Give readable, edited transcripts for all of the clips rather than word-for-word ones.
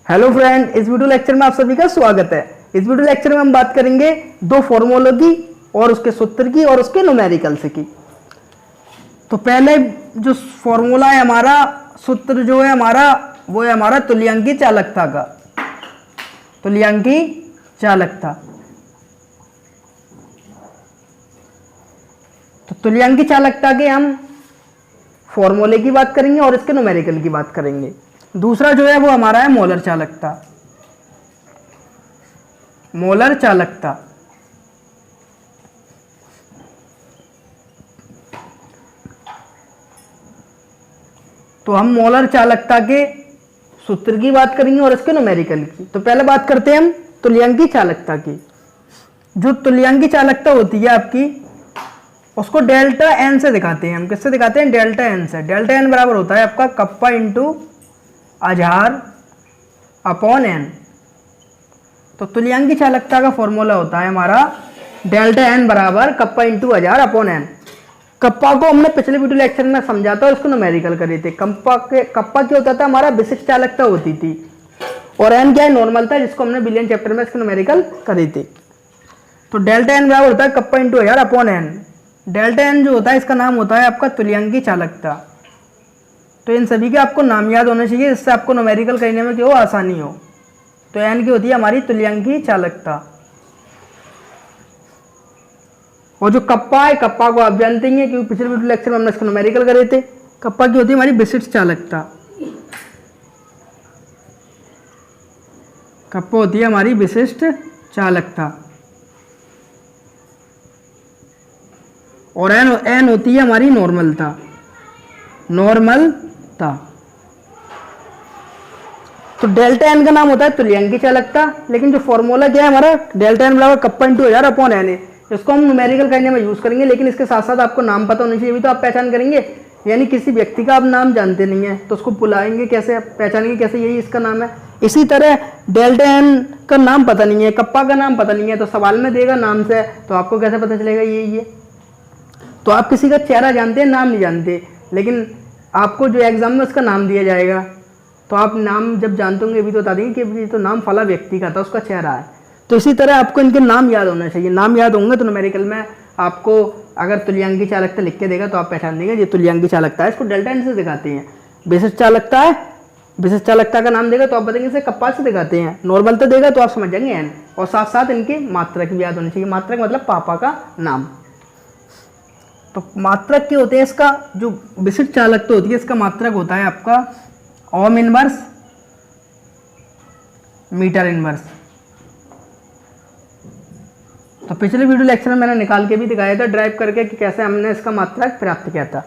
Hello friend, इस video lecture में आप सभी का स्वागत है। इस वीडियो लेक्चर में हम बात करेंगे दो फॉर्मूलों की और उसके सूत्र की और उसके न्यूमेरिकल्स की। तो पहले जो फॉर्मूला है हमारा, सूत्र जो है हमारा, वो है हमारा तुल्यांकी चालकता का। तुल्यांकी चालकता। तो तुल्यांकी चालकता के हम फॉर्मूले की बात करेंगे और इसके न्यूमेरिकल की बात करेंगे। दूसरा जो है वो हमारा है मोलर चालकता। मोलर चालकता। तो हम मोलर चालकता के सूत्र की बात करेंगे और इसके न्यूमेरिकल की। तो पहले बात करते हैं हम तुल्यांकी चालकता की। जो तुल्यांकी चालकता होती है आपकी, उसको डेल्टा एन से दिखाते हैं हम। किससे दिखाते हैं? डेल्टा एन से। डेल्टा एन बराबर होता है आपका कप्पा इंटू 1000 अपॉन एन। तो तुल्यांकी चालकता का फॉर्मूला होता है हमारा डेल्टा एन बराबर kappa into 1000 upon N. Kappa को हमने पिछले वीडियो लेक्चर में समझा था, उसको न्यूमेरिकल करे थे। कप्पा क्या होता था? हमारा विशिष्ट चालकता होती थी, और एन क्या है? नॉर्मल था, जिसको हमने बिलियन चैप्टर में इसको न्यूमेरिकल करे थे। तो डेल्टा एन बराबर होता है kappa into 1000 upon N. Delta N जो होता है, इसका नाम होता है आपका तुल्यांकी चालकता। तो इन सभी के आपको नाम याद होने चाहिए, जिससे आपको न्यूमेरिकल करने में क्या हो, आसानी हो। तो एन की होती है हमारी तुल्यांकी चालकता। और जो कप्पा है, कप्पा को आप जानते ही हैं क्योंकि पिछले वीडियो लेक्चर में हमने इसको न्यूमेरिकल करे थे। कप्पा की होती है हमारी विशिष्ट चालकता। कप्पा होती है हमारी विशिष्ट चालकता। और एन होती है हमारी नॉर्मलता। नॉर्मलता। तो डेल्टा एन का नाम होता है तुल्यांकी चालकता, लेकिन जो फॉर्मूला क्या है हमारा, डेल्टा एन बराबर कप्पा इंटू 1000 अपॉन एन है। इसको हम न्यूमेरिकल करने में यूज करेंगे, लेकिन इसके साथ साथ आपको नाम पता होना चाहिए, भी तो आप पहचान करेंगे। यानी किसी व्यक्ति का आप नाम जानते नहीं है तो उसको बुलाएंगे कैसे, पहचानेंगे कैसे, यही इसका नाम है। इसी तरह डेल्टा एन का नाम पता नहीं है, कप्पा का नाम पता नहीं है, तो सवाल में देगा नाम से, तो आपको कैसे पता चलेगा ये। तो आप किसी का चेहरा जानते हैं, नाम नहीं जानते, लेकिन आपको जो एग्जाम में उसका नाम दिया जाएगा, तो आप नाम जब जानते होंगे भी तो बता देंगे कि ये तो नाम फला व्यक्ति का था, उसका चेहरा है। तो इसी तरह आपको इनके नाम याद होना चाहिए। नाम याद होंगे तो न्यूमेरिकल में आपको अगर तुल्यांकी चालकता लिख के देगा तो आप पहचान देंगे ये तुल्यांकी चालकता है। इसको डेल्टा एन से दिखाते हैं। विशिष्ट चालकता है, विशिष्ट चालकता का नाम देगा तो आप बताएंगे इसे कप्पा से दिखाते हैं। नॉर्मलता देगा तो आप समझ जाएंगे एन, और साथ साथ इनकी मात्रक भी याद होनी चाहिए। मात्रक मतलब पापा का नाम। तो मात्रक क्या होते हैं? इसका जो विशिष्ट चालकता होती है, इसका मात्रक होता है आपका ओम इनवर्स मीटर इनवर्स। तो पिछले वीडियो लेक्चर में मैंने निकाल के भी दिखाया था ड्राइव करके कि कैसे हमने इसका मात्रक प्राप्त किया था।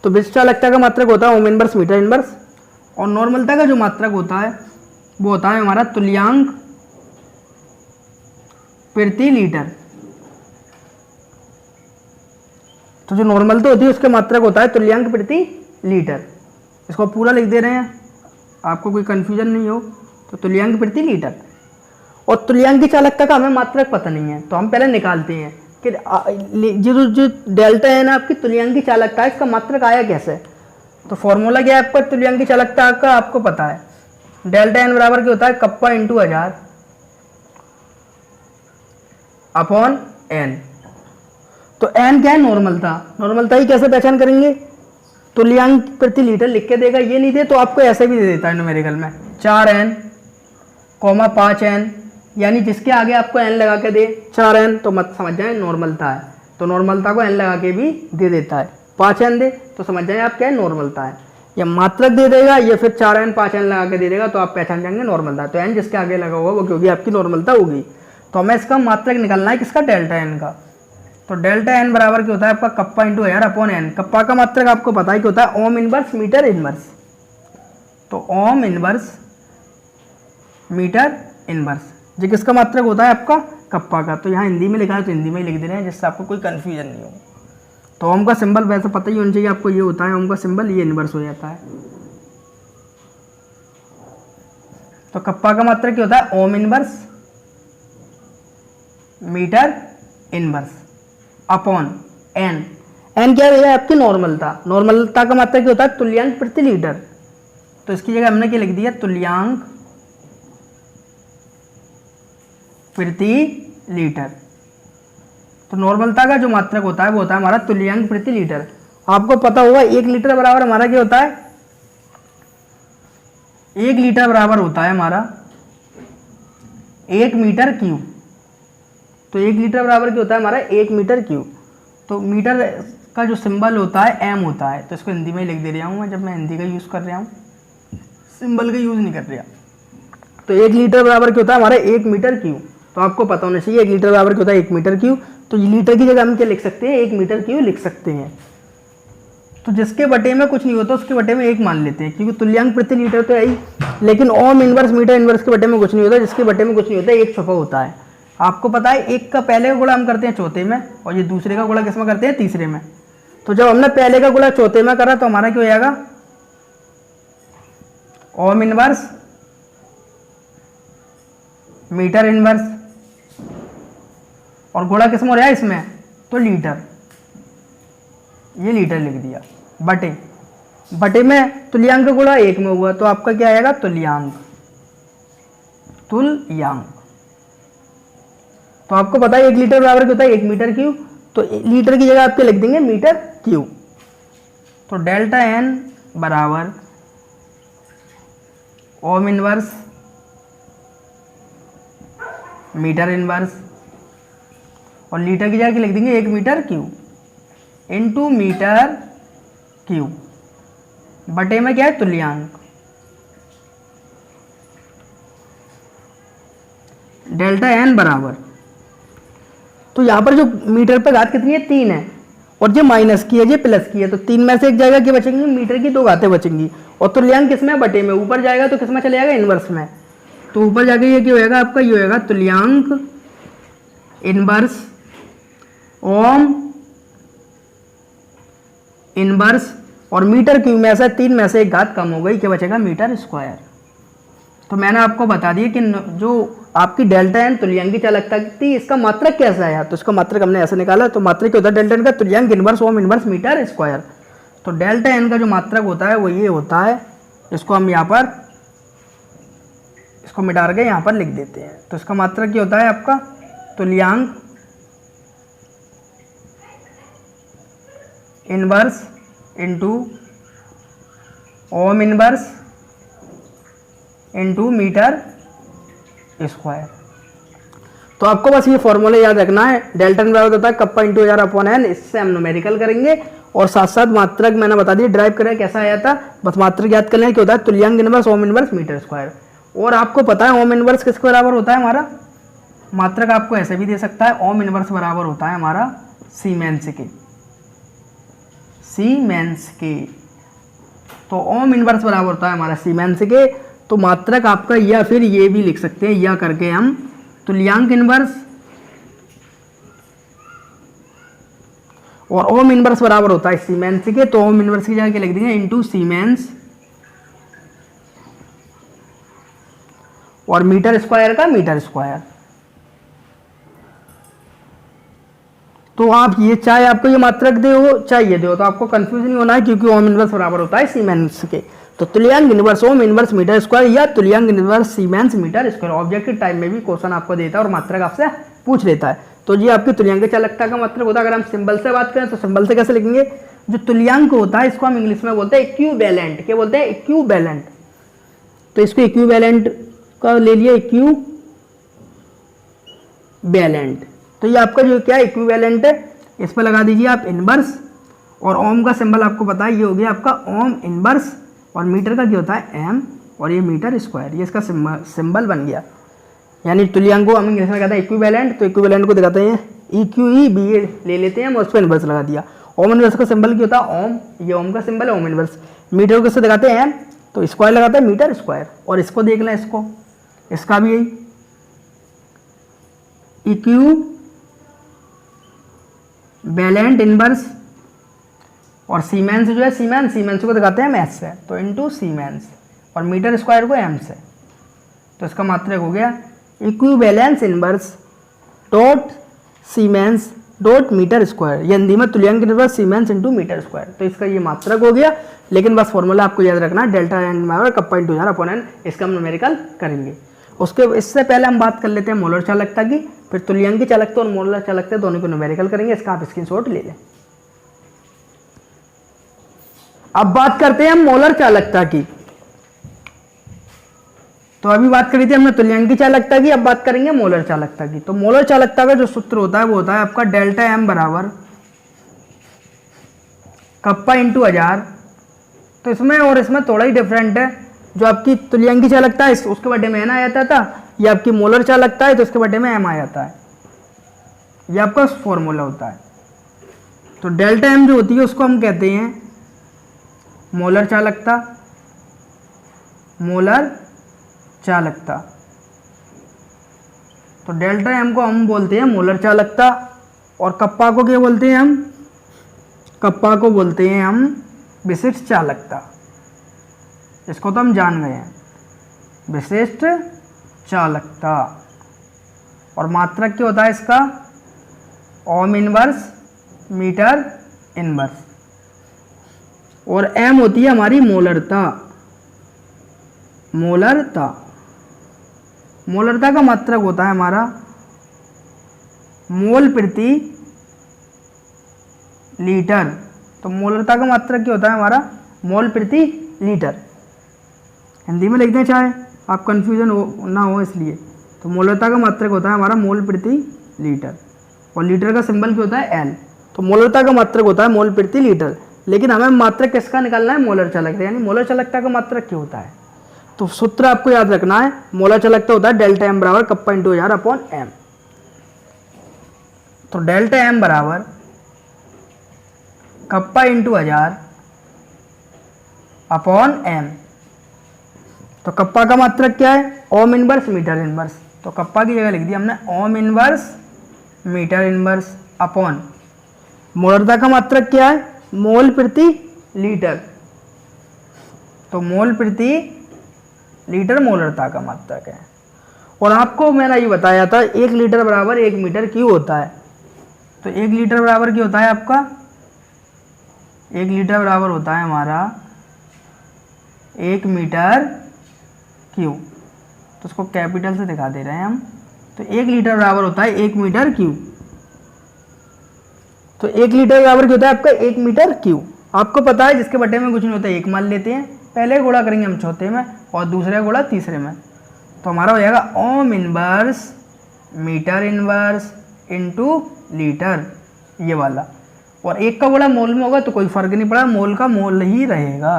तो विशिष्ट चालकता का मात्रक होता है ओम इनवर्स मीटर इनवर्स, और नॉर्मलता का जो मात्रक होता है वो होता है हमारा तुल्यांक प्रति लीटर। तो जो नॉर्मलता होती है उसका मात्रक होता है तुल्यांक प्रति लीटर। इसको पूरा लिख दे रहे हैं, आपको कोई कंफ्यूजन नहीं हो। तो तुल्यांक प्रति लीटर। और तुल्यांकी चालकता का हमें मात्रक पता नहीं है, तो हम पहले निकालते हैं कि जो डेल्टा है ना आपकी तुल्यांकी चालकता है, इसका मात्रक आया कैसे। तो फॉर्मूला क्या है आपका तुल्यांकी चालकता का, आपको पता है। डेल्टा एन बराबर क्या होता है? Kappa into 1000 upon N. तो एन क्या है? नॉर्मलता। नॉर्मलता ही कैसे पहचान करेंगे? तुल्यांक प्रति लीटर लिख के देगा, ये नहीं दे तो आपको ऐसे भी दे देता है न्यूमेरिकल में 4n, 5n, यानी जिसके आगे आपको n लगा के दे 4n तो मत समझ जाए नॉर्मलता है। तो नॉर्मलता को n लगा के भी दे देता है। 5n दे तो समझ जाए आप क्या है, नॉर्मलता है। या मात्रक दे देगा या फिर 4n 5n लगा के दे देगा तो आप पहचान जाएंगे नॉर्मलता। तो n जिसके आगे लगा होगा वो क्योंकि आपकी नॉर्मलता होगी। तो हमें इसका मात्रक निकालना है, किसका? डेल्टा एन का। तो डेल्टा एन बराबर क्या होता है आपका kappa into 1000 upon N. Kappa का मात्रक आपको पता है क्या होता है? Ohm inverse metre inverse. तो ओम इनवर्स मीटर इनवर्स, ये किसका मात्रक होता है? आपका कप्पा का। तो यहाँ हिंदी में लिखा है तो हिंदी में ही लिख दे रहे हैं, जिससे आपको कोई कंफ्यूजन नहीं हो। तो ओम का सिंबल वैसे पता ही होना चाहिए आपको, ये होता है ओम का सिंबल, ये इनवर्स हो जाता है। तो कप्पा का मात्रक क्या होता है? Ohm inverse metre inverse upon N. N क्या है? आपकी नॉर्मलता। नॉर्मलता का मात्रक क्या होता है? तुल्यांक प्रति लीटर। तो इसकी जगह हमने क्या लिख दिया? तुल्यांक प्रति लीटर। तो नॉर्मलता का जो मात्रक होता है वो होता है हमारा तुल्यांक प्रति लीटर। आपको पता होगा 1 लीटर बराबर हमारा क्या होता है, 1 लीटर बराबर होता है हमारा 1 मीटर क्यूब। तो 1 लीटर बराबर क्या होता है हमारा 1 मीटर क्यूब। तो मीटर का जो सिंबल होता है एम होता है, तो इसको हिंदी में लिख दे रहा हूँ मैं, जब मैं हिंदी का यूज़ कर रहा हूँ, सिंबल का यूज़ नहीं कर रहा। तो 1 लीटर बराबर क्या होता है हमारा 1 मीटर क्यूब। तो आपको पता होना चाहिए 1 लीटर बराबर क्या होता है 1 मीटर क्यूब। तो लीटर की जगह हम क्या लिख सकते हैं, 1 मीटर क्यूब लिख सकते हैं। तो जिसके बटे में कुछ नहीं होता उसके बटे में 1 मान लेते हैं, क्योंकि तुल्यांक प्रति लीटर तो है ही, लेकिन ओम इनवर्स मीटर इनवर्स के बटे में कुछ नहीं होता, जिसके बटे में कुछ नहीं होता 1 छुपा होता है। आपको पता है 1 का पहले का गुणा हम करते हैं चौथे में, और ये दूसरे का गुणा किस में करते हैं, तीसरे में। तो जब हमने पहले का गुणा चौथे में करा तो हमारा क्या हो जाएगा, ओम इनवर्स मीटर इनवर्स, और गुणा किस में हो रहा है इसमें, तो लीटर, ये लीटर लिख दिया। बटे में तुल्यांक गुणा 1 में हुआ, तो आपका क्या आएगा, तुल्यांक। तो आपको पता है 1 लीटर बराबर क्या होता है 1 मीटर क्यूब। तो लीटर की जगह आपके लिख देंगे मीटर क्यूब। तो डेल्टा एन बराबर ओम इनवर्स मीटर इनवर्स, और लीटर की जगह लिख देंगे 1 metre cube into metre cube, बटे में क्या है, तुल्यांक। डेल्टा एन बराबर, तो यहाँ पर जो मीटर पर घात कितनी है, 3 है, और ये माइनस की है, ये प्लस की है। तो 3 में से एक जाएगा, क्या बचेंगी, मीटर की 2 घातें बचेंगी। और तुल्यांक किस में, बटे में। ऊपर जाएगा तो किस में चले जाएगा, इनवर्स में। तो ऊपर जाके ये क्या होएगा आपका, ये होएगा तुल्यांक इनवर्स ओम इनवर्स, और मीटर क्यूब में ऐसा 3 में से एक घात कम हो गई, क्या बचेगा, मीटर स्क्वायर। तो मैंने आपको बता दिया कि जो आपकी डेल्टा एन तुल्यांक की चालकता थी, इसका मात्रक कैसा आया। तो इसका मात्रक हमने ऐसे निकाला। तो मात्रक क्या होता है डेल्टा एन का, तुल्यांक inverse ohm inverse metre square. तो डेल्टा एन का जो मात्रक होता है वो ये होता है, इसको हम यहाँ पर इसको मिटा के यहाँ पर लिख देते हैं। तो इसका मात्रक क्या होता है आपका, तुल्यांक inverse into ohm inverse into metre square. तो आपको बस ये फॉर्मूला याद रखना है। डेल्टा एन बराबर होता है कप्पा इंटू 1000 अपॉन एन। इससे हम न्यूमेरिकल करेंगे, और साथ साथ मात्रक मैंने बता दिया ड्राइव करें कैसा आया था। बस मात्रक याद कर लें कि होता है तुल्यांक inverse ohm inverse metre square. और आपको पता है ओम इनवर्स किसके बराबर होता है हमारा, मात्रक आपको ऐसे भी दे सकता है, ओम इनवर्स बराबर होता है हमारा सीमेंस के। तो ओम इनवर्स बराबर होता है हमारा सीमेंस के। तो मात्रक आपका, या फिर ये भी लिख सकते हैं, या करके हम तुल्यांक इनवर्स और ओम इनवर्स बराबर होता है सीमेंस के। तो ओम इनवर्स की जगह लिख देंगे इनटू सीमेंस, और मीटर स्क्वायर का मीटर स्क्वायर। तो आप ये चाहे आपको ये मात्रक दे हो चाहे ये दे हो, तो आपको कंफ्यूज नहीं होना है, क्योंकि ओम इनवर्स बराबर होता है सीमेंस के। तो तुल्यांक inverse ohm inverse metre square, या तुल्यांक inverse siemens metre square. Objective type में भी क्वेश्चन आपको देता है और मात्रक आपसे पूछ लेता है। तो ये आपकी तुल्यांक चालकता का मात्रक होता है। अगर हम सिंबल से बात करें तो सिंबल से कैसे लिखेंगे, जो तुल्यांक होता है इसको हम इंग्लिश में बोलते हैं इक्विवेलेंट। क्या बोलते हैं, इक्विवेलेंट। तो इसको इक्विवेलेंट का ले लिया, इक्विवेलेंट। तो ये आपका जो क्या इक्विवेलेंट है, इस पर लगा दीजिए आप इनवर्स, और ओम का सिंबल आपको पता है ये हो गया आपका ओम इनवर्स, और मीटर का क्या होता है एम, और ये मीटर स्क्वायर, ये इसका सिंबल बन गया। यानी तुल्यांक को हम इंग्लिश में कहते हैं इक्विवेलेंट। तो इक्विवेलेंट को दिखाते हैं EQE ले लेते हैं हम, उस पर इनवर्स लगा दिया। ओम इनवर्स का सिंबल क्या होता है ओम, ये ओम का सिंबल है ओम इनवर्स। मीटर को किससे दिखाते हैं एम, तो स्क्वायर लगाते हैं मीटर स्क्वायर। और इसको देख लें, इसका भी यही इक्विवेलेंट इनवर्स, और सीमेंस जो है सीमेंस को दिखाते हैं एस से, तो इनटू सीमेंस, और मीटर स्क्वायर को एम से। तो इसका मात्रक हो गया equivalents inverse dot siemens dot metre square. ये हिंदी में तुल्यांक inverse siemens into metre square. तो इसका ये मात्रक हो गया। लेकिन बस फॉर्मूला आपको याद रखना है, डेल्टा एन बराबर कप्पा इंटू 1000 अपॉन एन। इसका हम न्यूमेरिकल करेंगे। उसके इससे पहले हम बात कर लेते हैं मोलर चालकता की, फिर तुल्यंकी चालकता और मोलर चालकता दोनों को न्यूमेरिकल करेंगे। इसका आप स्क्रीनशॉट ले लें। अब बात करते हैं हम मोलर चालकता की। तो अभी बात करी थी हमने तुल्यंकी चालकता की, अब बात करेंगे मोलर चालकता की। तो मोलर चालकता का जो सूत्र होता है वो होता है आपका डेल्टा एम बराबर कप्पा इंटू 1000। तो इसमें और इसमें थोड़ा ही डिफरेंट है। जो आपकी तुल्यंकी चालकता है उसके बटे में एन आ जाता था, ये आपकी मोलर चालकता है तो उसके बटे में एम आ जाता है। ये आपका फॉर्मूला होता है। तो डेल्टा एम जो होती है उसको हम कहते हैं मोलर चालकता, मोलर चालकता। तो डेल्टा एम को हम बोलते हैं मोलर चालकता, और कप्पा को क्या बोलते हैं हम? कप्पा को बोलते हैं हम विशिष्ट चालकता। इसको तो हम जान गए हैं, विशिष्ट चालकता। और मात्रक क्या होता है इसका? Ohm inverse metre inverse. और एम होती है हमारी मोलरता। मोलरता, मोलरता का मात्रक होता है हमारा मोल प्रति लीटर। तो मोलरता का मात्रक क्या होता है हमारा? मोल प्रति लीटर। हिंदी में लिख दें चाहे आप कंफ्यूजन ना हो इसलिए। तो मोलरता का मात्रक होता है हमारा मोल प्रति लीटर, और लीटर का सिंबल क्या होता है? एल। तो मोलरता का मात्रक होता है मोल प्रति लीटर, लेकिन हमें मात्रक किसका निकालना है? मोलर चालकता, यानी मोलर चालकता का मात्रक क्या होता है? तो सूत्र आपको याद रखना है, मोलर चालकता होता है डेल्टा एम बराबर कप्पा इंटू 1000 अपॉन एम। तो डेल्टा एम बराबर कप्पा इंटू 1000 अपॉन एम। तो कप्पा का मात्रक क्या है? Ohm inverse metre inverse. तो कप्पा की जगह लिख दिया हमने ohm inverse metre inverse upon मोलरता का मात्रक क्या है? मोल प्रति लीटर। तो मोल प्रति लीटर मोलरता का मात्रक है। और आपको मैंने ये बताया था 1 लीटर बराबर 1 मीटर क्यूब होता है। तो 1 लीटर बराबर क्या होता है आपका? 1 लीटर बराबर होता है हमारा 1 मीटर क्यूब। तो उसको कैपिटल से दिखा दे रहे हैं हम। तो 1 लीटर बराबर होता है 1 मीटर क्यूब। तो 1 लीटर बराबर क्या होता है आपका? 1 मीटर क्यूब। आपको पता है जिसके बटे में कुछ नहीं होता 1 मान लेते हैं, पहले गुणा करेंगे हम चौथे में और दूसरे गुणा तीसरे में। तो हमारा हो जाएगा ohm inverse metre inverse into litre, ये वाला। और 1 का गुणा मोल में होगा तो कोई फर्क नहीं पड़ा, मोल का मोल ही रहेगा।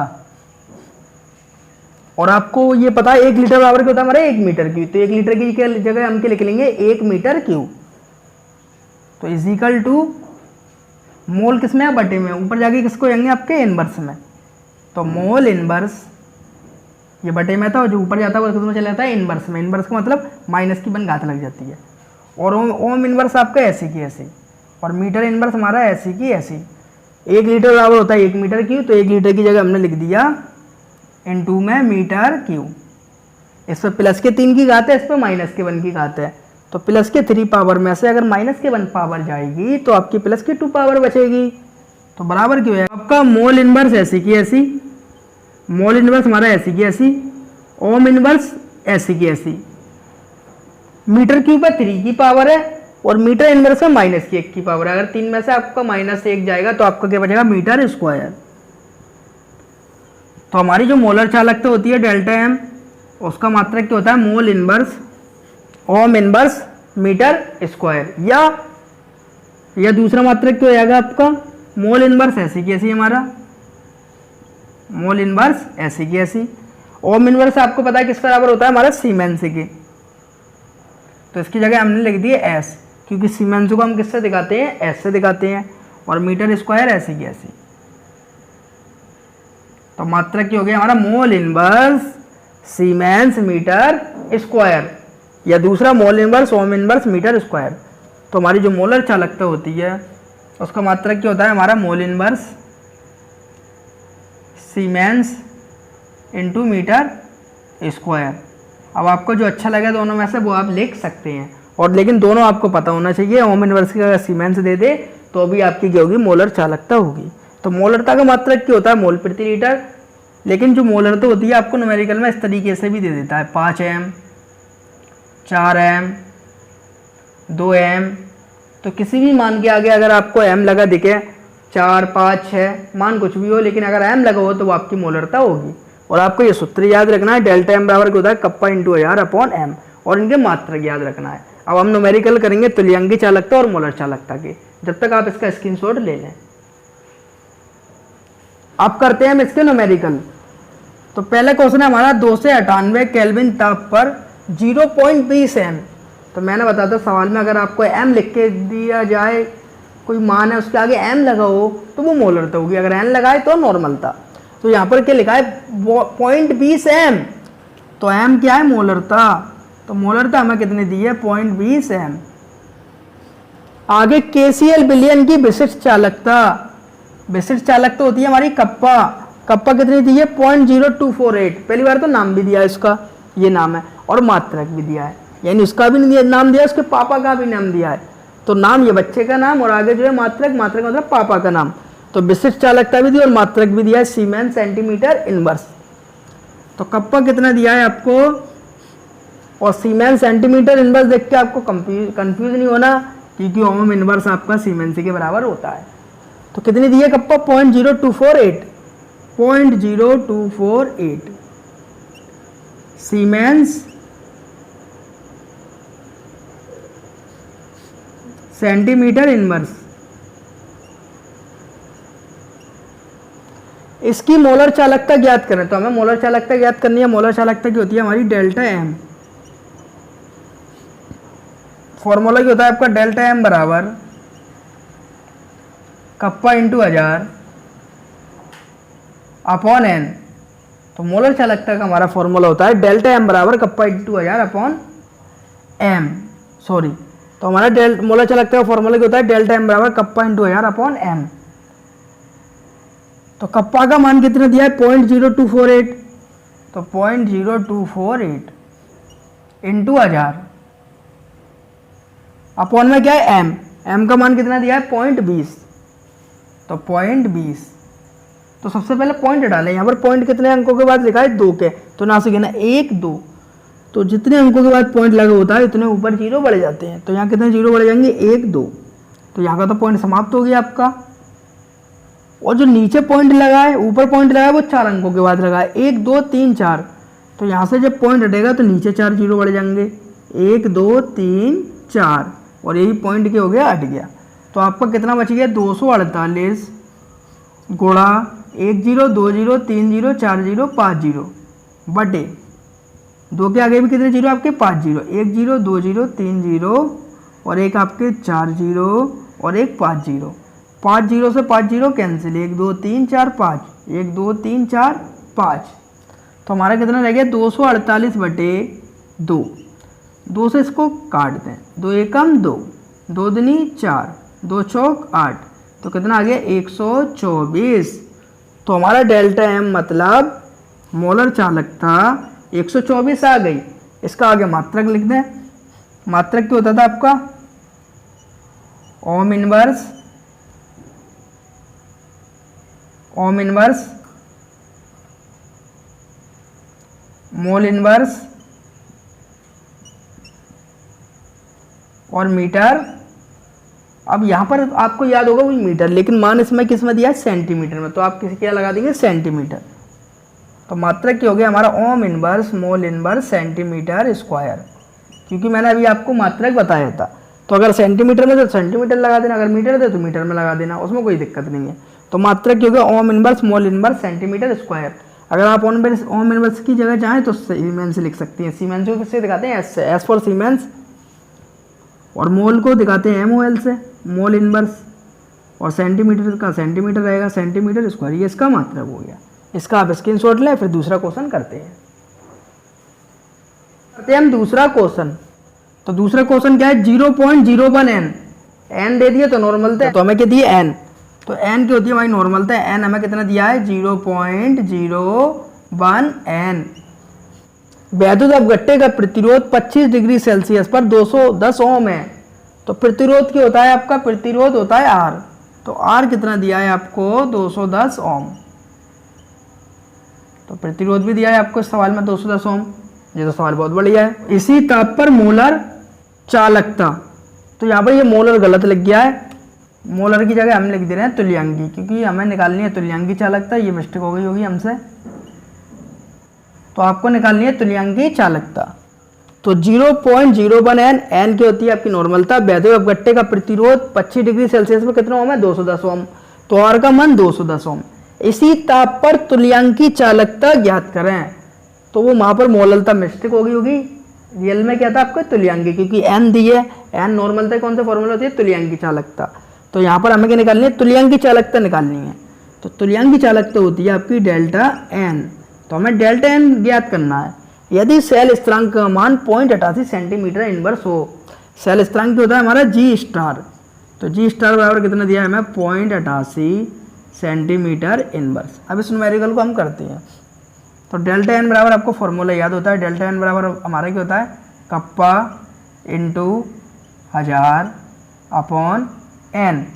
और आपको ये पता है 1 लीटर बराबर क्या होता है हमारा? 1 मीटर क्यूब। तो 1 लीटर की जगह हम क्या लिख लेंगे? 1 मीटर क्यूब। तो इज इक्वल टू मोल किस में है? बटे में। ऊपर जाके किसको जाएंगे? आपके इनवर्स में। तो मोल इनवर्स, ये बटे में था और जो ऊपर जाता है वो किस में चला जाता है? इनवर्स में। इनवर्स का मतलब माइनस की बन घात लग जाती है। और ओम इनवर्स आपका ऐसी की ऐसी, और मीटर इनवर्स हमारा ऐसी की ऐसी। 1 लीटर बराबर होता है 1 मीटर क्यूब। तो 1 लीटर की जगह हमने लिख दिया इनटू में मीटर क्यूब। इस पर प्लस के 3 की घात है, इस पर माइनस के 1 की घात है। तो प्लस के 3 पावर में से अगर माइनस के 1 पावर जाएगी तो आपकी प्लस की 2 पावर बचेगी। तो बराबर क्यों है आपका? मोल इनवर्स ऐसी की ऐसी, मोल इनवर्स हमारा ऐसी की ऐसी, ओम इनवर्स ऐसी की ऐसी। मीटर क्यूब पर 3 की पावर है और मीटर इनवर्स में माइनस की 1 की पावर है। अगर 3 में से आपका माइनस 1 जाएगा तो आपका क्या बचेगा? Metre square. तो हमारी जो मोलर चालकता होती है डेल्टा एम, उसका मात्रक क्या होता है? Mole inverse ohm inverse metre square. या दूसरा मात्रक क्या हो जाएगा आपका? मोल इनवर्स ऐसी की ऐसी हमारा, मोल इनवर्स ऐसी की ऐसी। ओम इनवर्स आपको पता है किस बराबर होता है हमारा? सीमेंस के। तो इसकी जगह हमने लिख दिए एस, क्योंकि सीमेंस को हम किससे दिखाते हैं? एस से दिखाते हैं। और मीटर स्क्वायर ऐसी की ऐसी। तो मात्रक क्या हो गया हमारा? Mole inverse siemens metre square, या दूसरा mole inverse ohm inverse metre square. तो हमारी जो मोलर चालकता होती है उसका मात्रक क्या होता है हमारा? Mole inverse siemens into metre square. अब आपको जो अच्छा लगे दोनों में से वो आप लिख सकते हैं, और लेकिन दोनों आपको पता होना चाहिए। ओम इनवर्स की अगर सीमेंस दे दे तो भी आपकी क्या होगी? मोलर चालकता होगी। तो मोलरता का मात्रक क्या होता है? मोल प्रति लीटर। लेकिन जो मोलरता होती है आपको न्यूमेरिकल में इस तरीके से भी दे देता है 5 m, 4m, 2m, तो किसी भी मान के आगे अगर आपको m लगा दिखे, 4, 5, 6 मान कुछ भी हो, लेकिन अगर m लगा हो तो वो आपकी मोलरता होगी। और आपको ये सूत्र याद रखना है, डेल्टा m बराबर क्या होता है, कप्पा इंटू 1000 अपॉन m, और इनके मात्रक याद रखना है। अब हम न्यूमेरिकल करेंगे तुल्यांकी चालकता और मोलर चालकता के, जब तक आप इसका स्क्रीनशॉट ले लें। आप करते हैं हम इसके न्यूमेरिकल। तो पहला क्वेश्चन है हमारा 298 केल्विन ताप पर 0.20 m। तो मैंने बताया था सवाल में अगर आपको m लिख के दिया जाए, कोई मान है उसके आगे m लगा हो तो वो मोलरता होगी, अगर n लगाए तो नॉर्मल था। तो यहाँ पर क्या लिखा है 0.20 m, तो m क्या है, मोलरता। तो मोलरता हमें कितनी दी है, 0.20 m। आगे KCl विलयन की विशिष्ट चालकता, विशिष्ट चालकता होती है हमारी कप्पा, कप्पा कितनी दी है, 0.0248। पहली बार तो नाम भी दिया है इसका, ये नाम है, और मात्रक भी दिया है, यानी उसका भी नाम दिया है, उसके पापा का भी नाम दिया है। तो नाम ये बच्चे का नाम, और आगे जो है मात्रक, मात्रक मतलब पापा का नाम। तो विशिष्ट चालकता भी दी और मात्रक भी दिया है, सीमेंस सेंटीमीटर इनवर्स। तो कप्पा कितना दिया है आपको, और सीमेंस सेंटीमीटर इनवर्स देख के आपको कंफ्यूज नहीं होना, क्योंकि ओम इनवर्स आपका सीमेंस के बराबर होता है। तो कितनी दी है कप्पा, 0.0248, 0.0248 सीमेंस सेंटीमीटर इनवर्स। इसकी मोलर चालकता ज्ञात करें, तो हमें मोलर चालकता ज्ञात करनी है। मोलर चालकता की होती है हमारी डेल्टा m, फॉर्मूला क्या होता है आपका, डेल्टा m बराबर कप्पा इंटू 1000 अपॉन n। तो मोलर चालकता का हमारा फॉर्मूला होता है डेल्टा m बराबर kappa into 1000 upon m, sorry. तो हमारा मोलर चालकता का फॉर्मूला क्या होता है, डेल्टा m बराबर कप्पा इंटू 1000 अपॉन m। तो कप्पा का मान कितना दिया है, 0.0248, तो 0.0248 इंटू 1000 अपॉन में क्या है m, m का मान कितना दिया है 0.20, तो 0.20। तो सबसे पहले पॉइंट डालें, यहाँ पर पॉइंट कितने अंकों के बाद लिखा है, 2 के, तो ना से गिना 1, 2, तो जितने अंकों के बाद पॉइंट लगा होता है इतने ऊपर जीरो बढ़ जाते हैं। तो यहाँ कितने जीरो बढ़ जाएंगे, 1, 2, तो यहाँ का तो पॉइंट समाप्त हो गया आपका। और जो नीचे पॉइंट लगा है, ऊपर पॉइंट लगा है, वो 4 अंकों के बाद लगा है, 1, 2, 3, 4, तो यहाँ से जब पॉइंट हटेगा तो नीचे 4 जीरो बढ़ जाएंगे, 1, 2, 3, 4, और यही पॉइंट क्या हो गया, हट गया। तो आपका कितना बच गया, 248 गुणा 1 0 2 0 3 0 4 0 5 0 बटे 2 के आगे भी कितने जीरो आपके, 5 0, 1 0 2 0 3 0 और एक आपके 4 0 और एक 5 0, 5 0 से 5 0 कैंसिल, 1 2 3 4 5, 1 2 3 4 5, तो हमारा कितना रह गया 248 बटे 2, 2 से इसको काट दें, 2 एकम 2, 2 दूनी 4, 2 चौक 8, तो कितना आ गया 124। तो हमारा डेल्टा एम मतलब मोलर चालकता 124 आ गई। इसका आगे मात्रक लिख दें, मात्रक क्या होता था आपका, ohm inverse, ohm inverse, mole inverse और मीटर। अब यहाँ पर आपको याद होगा वही मीटर, लेकिन मान इसमें किस में दिया है, सेंटीमीटर में, तो आप किसी क्या लगा देंगे, सेंटीमीटर। तो मात्रक क्या हो गया हमारा, ohm inverse mole inverse centimetre square, क्योंकि मैंने अभी आपको मात्रक बताया था। तो अगर सेंटीमीटर में तो सेंटीमीटर लगा देना, अगर मीटर थे तो मीटर में लगा देना, उसमें कोई दिक्कत नहीं है। तो मात्रक क्या हो गया, ohm inverse mole inverse centimetre square. अगर आप ओम इनवर्स की जगह चाहें तो सीमेंस लिख सकती हैं, सीमेंस को किससे दिखाते हैं, एस फॉर सीमेंस, और मोल को दिखाते हैं MOL से, मोल इनवर्स, और सेंटीमीटर का सेंटीमीटर रहेगा, सेंटीमीटर स्क्वायर, ये इसका मात्रक हो गया। इसका आप स्क्रीनशॉट लें, फिर दूसरा क्वेश्चन करते हैं हम दूसरा क्वेश्चन। तो दूसरा क्वेश्चन क्या है, 0.01 n, n दे दिए तो नॉर्मल थे, तो हमें क्या दिए n, तो n की होती है हमारी नॉर्मल थे, n हमें कितना दिया है 0.01 n। वैद्युत अपघट्य का प्रतिरोध 25 डिग्री सेल्सियस पर 210 ओम है। तो प्रतिरोध क्या होता है आपका, प्रतिरोध होता है R, तो R कितना दिया है आपको 210 ओम। तो प्रतिरोध भी दिया है आपको इस सवाल में 210 ओम, ये तो सवाल बहुत बढ़िया है। इसी ताप पर मोलर चालकता, तो यहाँ पर ये मोलर गलत लग गया है, मोलर की जगह हम लिख दे रहे हैं तुल्यांकी, क्योंकि हमें निकालनी है तुल्यांकी चालकता, ये मिस्टेक हो गई होगी हमसे। तो आपको निकालनी है तुल्यांकी चालकता। तो 0.01 एन, एन की होती है आपकी नॉर्मलता। वैद्युत अपघट्य का प्रतिरोध 25 डिग्री सेल्सियस में कितना ओम है, 210 ओम। तो आर का मान 210 ओम। इसी ताप पर तुल्यांकी चालकता ज्ञात करें, तो वो वहां पर मोललता मिस्टेक हो गई होगी, रियल में क्या था आपको तुल्यांकी, क्योंकि एन दी है, एन नॉर्मलता कौन सा फॉर्मूला होती है, तुल्यांकी चालकता। तो यहाँ पर हमें क्या निकालनी है, तुल्यांकी चालकता निकालनी है। तो तुल्यांकी चालकता होती है आपकी डेल्टा एन, तो हमें डेल्टा एन ज्ञात करना है। यदि सेल स्थिरांक का मान 0.88 सेंटीमीटर इनवर्स हो, सेल स्थिरांक होता है हमारा जी स्टार, तो जी स्टार बराबर कितना दिया है हमें, 0.88 सेंटीमीटर इनवर्स। अब इस न्यूमेरिकल को हम करते हैं। तो डेल्टा एन बराबर आपको फॉर्मूला याद होता है, डेल्टा एन बराबर हमारा क्या होता है, कप्पा इंटू 1000 अपॉन एन।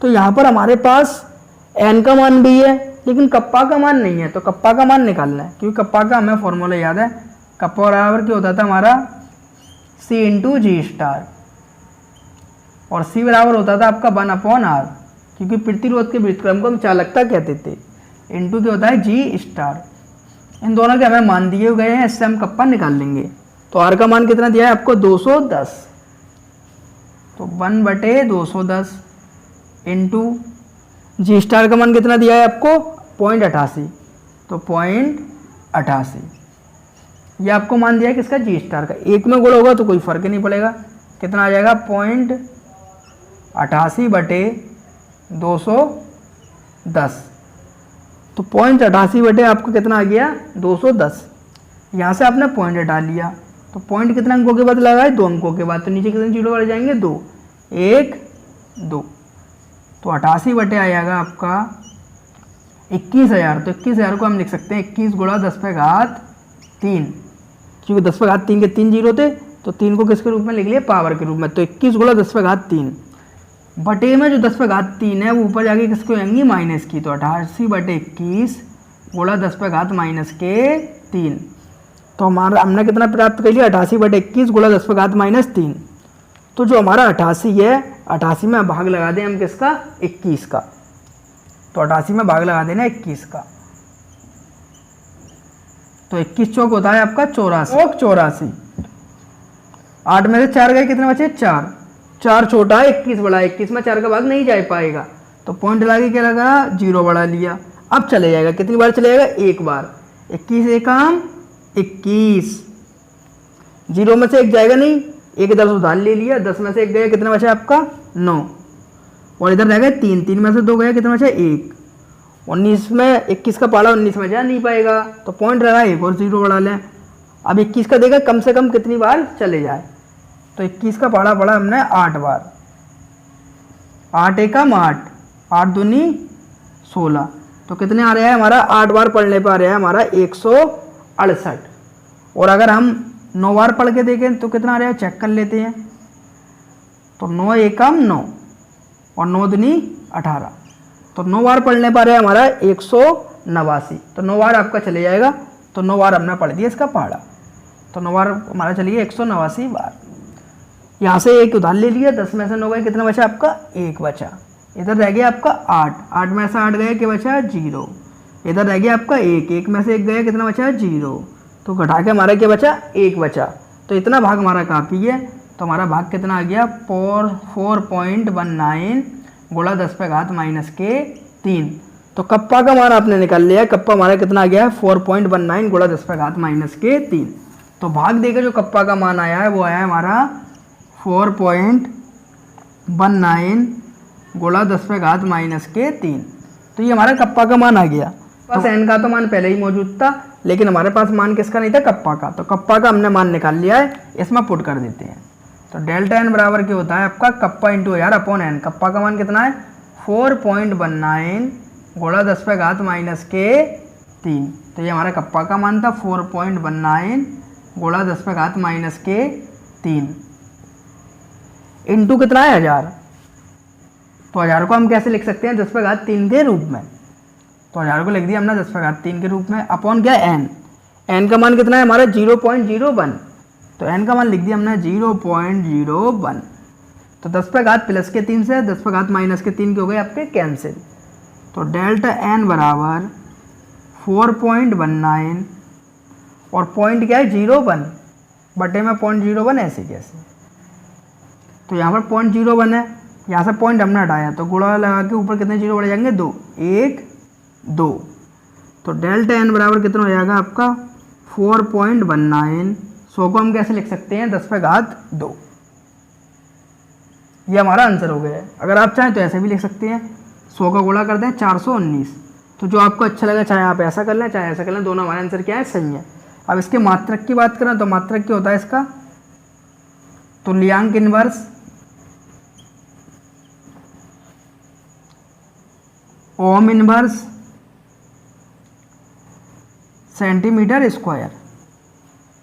तो यहाँ पर हमारे पास एन का मान भी है लेकिन कप्पा का मान नहीं है, तो कप्पा का मान निकालना है, क्योंकि कप्पा का हमें फॉर्मूला याद है, कप्पा बराबर क्या होता था हमारा, सी इंटू जी स्टार, और सी बराबर होता था आपका 1 अपॉन आर, क्योंकि प्रतिरोध के व्युत्क्रम को हम चालकता कहते थे, इंटू क्या होता है जी स्टार। इन दोनों के हमें मान दिए गए हैं, इससे हम कप्पा निकाल लेंगे। तो आर का मान कितना दिया है आपको, 210, तो 1/210 इंटू जी स्टार का मान कितना दिया है आपको, 0.88, तो 0.88 ये आपको मान दिया है किसका, जी स्टार का। एक में गुण होगा तो कोई फर्क नहीं पड़ेगा, कितना आ जाएगा 0.88/210, तो 0.88 आपको कितना आ गया, 210। यहाँ से आपने पॉइंट हटा लिया, तो पॉइंट कितने अंकों के बाद लगा है, 2 अंकों के बाद, तो नीचे कितने जीरो बढ़ जाएंगे, 2, 1, 2, तो 88 आ जाएगा आपका 21,000। तो 21,000 को हम लिख सकते हैं 21 गुणा 10⁻3, क्योंकि 10⁻3 के 3 जीरो थे, तो 3 को किसके रूप में लिख लिया, पावर के रूप में। तो 21 गुणा 10⁻3 बटे में जो 10⁻3 है वो ऊपर जाके किसको आएंगी, माइनस की, तो 88/21 गुणा 10⁻³ तो हमारा हमने कितना प्राप्त कर लिया, 88/21 गुणा 10⁻³ तो जो हमारा 88 है, 88 में भाग लगा दें हम किसका, 21 का, तो 88 में भाग लगा देना 21 का, तो 21 चौक होता है आपका 84। 8 में से 4 गए, कितने बचे, 4, 4 छोटा है 21 बड़ा है, 21 में 4 का भाग नहीं जा पाएगा, तो पॉइंट लगा क्या लगा, 0 बढ़ा लिया। अब चले जाएगा, कितनी बार चले जाएगा, एक बार, 21 एकम 21, 0 में से 1 जाएगा नहीं, एक इधर से उधार ले लिया, 10 में से 1 गया, कितना बचा आपका, 9, और इधर रह गए 3, 3 में से 2 गया, कितना बचा, 1, 19 में 21 का पाला 19 में जा नहीं पाएगा, तो पॉइंट रहा 1 और 0 बढ़ा लें। अब 21 का देगा कम से कम कितनी बार चले जाए, तो 21 का पाला पड़ा हमने 8 बार, 8 एकम 8, 8 दूनी 16, तो कितने आ रहा है हमारा, 8 बार पढ़ने पर आ रहा है हमारा 168। और अगर हम 9 बार पढ़ के देखें तो कितना आ रहा है, चेक कर लेते हैं। तो 9 एकम 9 और 9 दूनी 18, तो 9 बार पढ़ने पर है हमारा 189, तो 9 बार आपका चले जाएगा, तो 9 बार हमने पढ़ दिया इसका पहाड़ा, तो 9 बार हमारा चलिए 189 बार। यहाँ से एक उधार ले लिया, 10 में से 9 गए, कितना बचा आपका, 1 बचा, इधर रह गया आपका 8, 8 में से 8 गए, क्या बचा, 0, इधर रह गया आपका 1, 1 में से 1 गया, कितना बचा, 0, तो घटा के हमारा क्या बचा, 1 बचा, तो इतना भाग हमारा काफ़ी है। तो हमारा भाग कितना आ गया, 4.19 गुणा 10⁻³ तो कप्पा का मान आपने निकाल लिया, कप्पा हमारा कितना आ गया, 4.19 गुणा 10⁻³ तो भाग देकर जो कप्पा का मान आया है वो आया है हमारा 4.19 गुणा 10⁻³ तो ये हमारा कप्पा का मान आ गया। बस एन का तो मान पहले ही मौजूद था, लेकिन हमारे पास मान किसका नहीं था, कप्पा का, तो कप्पा का हमने मान निकाल लिया है, इसमें पुट कर देते हैं। तो डेल्टा एन बराबर क्या होता है आपका, kappa into 1000 upon N, kappa का मान कितना है, 4.19 गुणा 10⁻³ तो ये हमारा कप्पा का मान था, 4.19 गुणा 10⁻³ इंटू कितना है 1000, तो 1000 को हम कैसे लिख सकते हैं, 10⁻³ के रूप में, तो 1000 को लिख दिया हमने 10⁻³ के रूप में, अपॉन क्या, एन, एन का मान कितना है हमारा 0.01, तो एन का मान लिख दिया हमने 0.01। तो 10 पे घात प्लस के 3 से 10 पे घात माइनस के 3 के हो गए आपके कैंसिल। तो डेल्टा एन बराबर 4.19 और पॉइंट क्या है 01 बटे में 0.01 ऐसे कैसे, तो यहाँ पर 0.01 है, यहाँ से पॉइंट हमने हटाया तो गुणा लगा के ऊपर कितने जीरो बढ़ जाएंगे 2, 1 2। तो डेल्टा एन बराबर कितना हो जाएगा आपका 4.19। 100 को हम कैसे लिख सकते हैं 10 पे घात 2। ये हमारा आंसर हो गया है। अगर आप चाहें तो ऐसे भी लिख सकते हैं, 100 का गुणा करते हैं 419। तो जो आपको अच्छा लगे, चाहे आप ऐसा कर लें चाहे ऐसा कर लें, दोनों हमारा आंसर क्या है सही है। अब इसके मात्रक की बात करें तो मात्रक क्या होता है इसका, तुल्यांक inverse ohm inverse centimetre square.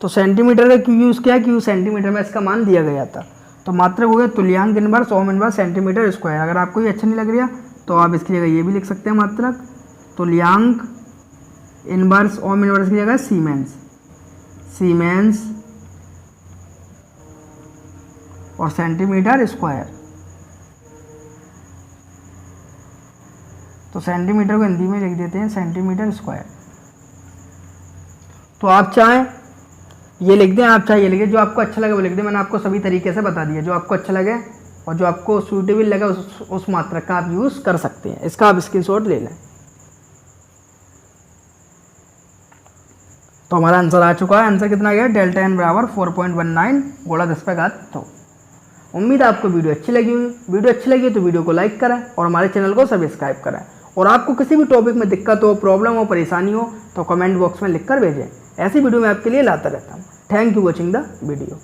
तो सेंटीमीटर का क्यू यूज़ किया, क्यू सेंटीमीटर में इसका मान दिया गया था। तो मात्रक हो गया तुल्यांक inverse ohm inverse centimetre square. अगर आपको ये अच्छा नहीं लग रहा तो आप इसकी जगह ये भी लिख सकते हैं, मात्रक तुल्यांक इनवर्स ओम इनवर्स की जगह सीमेंस, सीमेंस और सेंटीमीटर स्क्वायर। तो सेंटीमीटर को हिंदी में लिख देते हैं सेंटीमीटर स्क्वायर। तो आप चाहें ये लिख दें, आप चाहे ये लिखें, जो आपको अच्छा लगे वो लिख दें। मैंने आपको सभी तरीके से बता दिया, जो आपको अच्छा लगे और जो आपको सूटेबल लगे उस मात्रक का आप यूज़ कर सकते हैं। इसका आप स्क्रीनशॉट ले लें। तो हमारा आंसर आ चुका है। आंसर कितना गया, डेल्टा एन बराबर 4.19 गुणा 10 पे घात 2। उम्मीद है आपको वीडियो अच्छी लगी हुई। वीडियो अच्छी लगी तो वीडियो को लाइक करें और हमारे चैनल को सब्सक्राइब करें। और आपको किसी भी टॉपिक में दिक्कत हो, प्रॉब्लम हो, परेशानी हो तो कमेंट बॉक्स में लिखकर भेजें। ऐसी वीडियो मैं आपके लिए लाता रहता हूँ। Thank you watching the video.